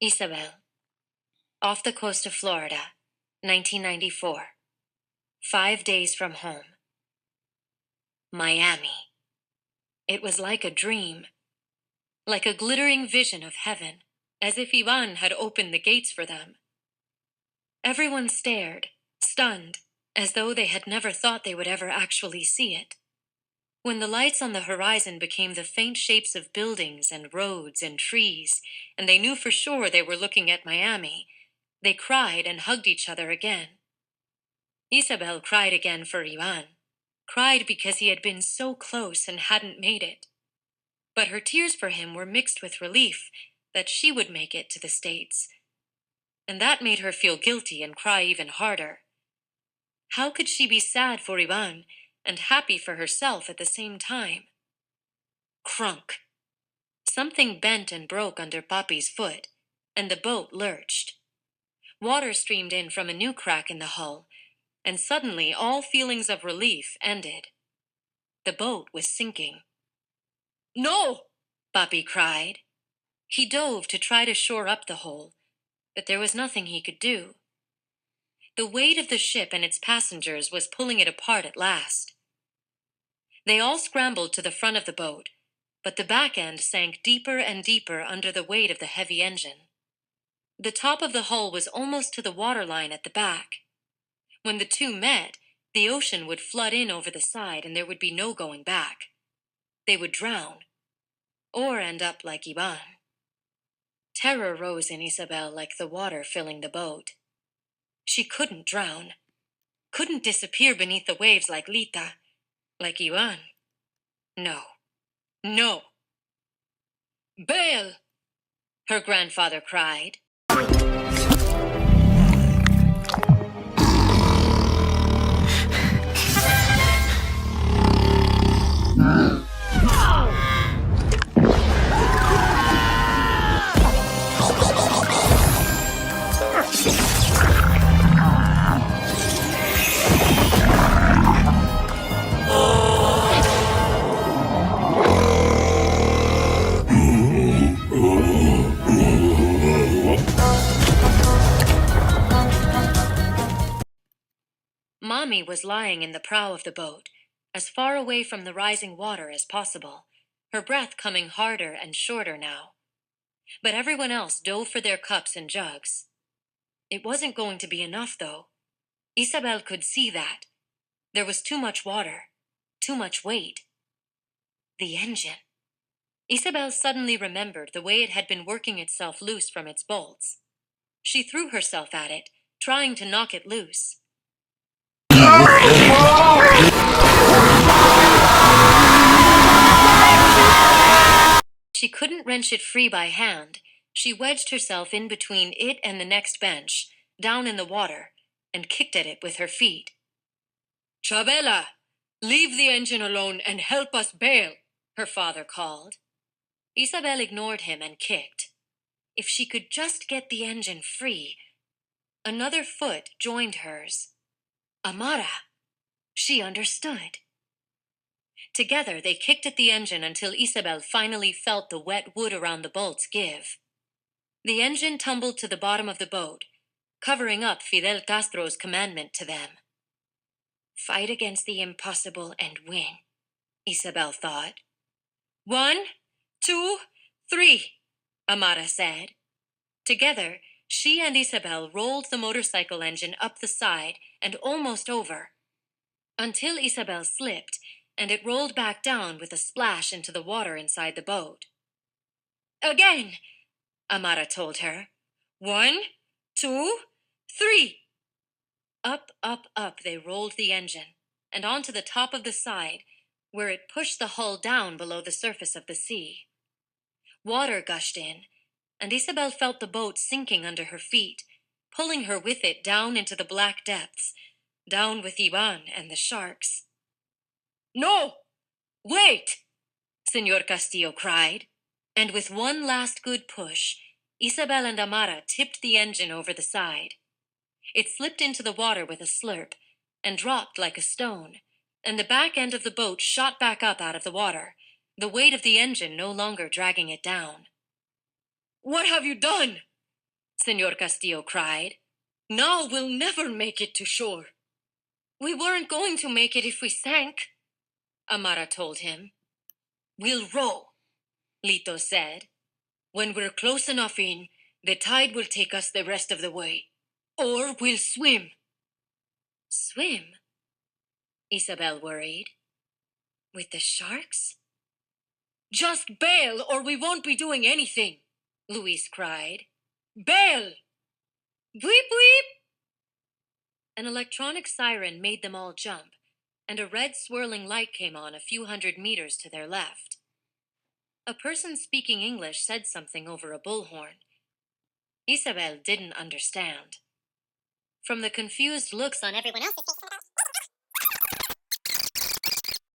Isabel, off the coast of Florida, 1994. 5 days from home. Miami. It was like a dream, like a glittering vision of heaven, as if Ivan had opened the gates for them. Everyone stared, stunned, as though they had never thought they would ever actually see it. When the lights on the horizon became the faint shapes of buildings and roads and trees, and they knew for sure they were looking at Miami, they cried and hugged each other again. Isabel cried again for Ivan, cried because he had been so close and hadn't made it. But her tears for him were mixed with relief that she would make it to the States. And that made her feel guilty and cry even harder. How could she be sad for Ivan and happy for herself at the same time? Crunk. Something bent and broke under Papi's foot, and the boat lurched. Water streamed in from a new crack in the hull, and suddenly all feelings of relief ended. The boat was sinking. "No!" Papi cried. He dove to try to shore up the hole, but there was nothing he could do. The weight of the ship and its passengers was pulling it apart at last. They all scrambled to the front of the boat, but the back end sank deeper and deeper under the weight of the heavy engine. The top of the hull was almost to the waterline at the back. When the two met, the ocean would flood in over the side and there would be no going back. They would drown, or end up like Ivan. Terror rose in Isabel like the water filling the boat. She couldn't drown, couldn't disappear beneath the waves like Lita, like Ivan. No, no. "Bail!" her grandfather cried. Mommy was lying in the prow of the boat, as far away from the rising water as possible, her breath coming harder and shorter now. But everyone else dove for their cups and jugs. It wasn't going to be enough, though. Isabel could see that. There was too much water, too much weight. The engine. Isabel suddenly remembered the way it had been working itself loose from its bolts. She threw herself at it, trying to knock it loose. She couldn't wrench it free by hand. She wedged herself in between it and the next bench, down in the water, and kicked at it with her feet. "Chabela, leave the engine alone and help us bail," her father called. Isabel ignored him and kicked. If she could just get the engine free. Another foot joined hers. Amara. She understood. Together, they kicked at the engine until Isabel finally felt the wet wood around the bolts give. The engine tumbled to the bottom of the boat, covering up Fidel Castro's commandment to them. Fight against the impossible and win, Isabel thought. 1, 2, 3, Amara said. Together, she and Isabel rolled the motorcycle engine up the side and almost over, until Isabel slipped and it rolled back down with a splash into the water inside the boat. "Again," Amara told her. 1, 2, 3. Up, up, up they rolled the engine, and onto the top of the side, where it pushed the hull down below the surface of the sea. Water gushed in, and Isabel felt the boat sinking under her feet, pulling her with it down into the black depths, down with Ivan and the sharks. "No! Wait!" Senor Castillo cried, and with one last good push, Isabel and Amara tipped the engine over the side. It slipped into the water with a slurp and dropped like a stone, and the back end of the boat shot back up out of the water, the weight of the engine no longer dragging it down. "What have you done?" Senor Castillo cried. Now we'll never make it to shore. We weren't going to make it if we sank, Amara told him. We'll row, Lito said. When we're close enough in, the tide will take us the rest of the way. Or we'll swim. Swim? Isabel worried. With the sharks? Just bail or we won't be doing anything, Luis cried. Bail! Weep, weep! An electronic siren made them all jump, and a red swirling light came on a few 100 meters to their left. A person speaking English said something over a bullhorn. Isabel didn't understand. From the confused looks on everyone else's faces,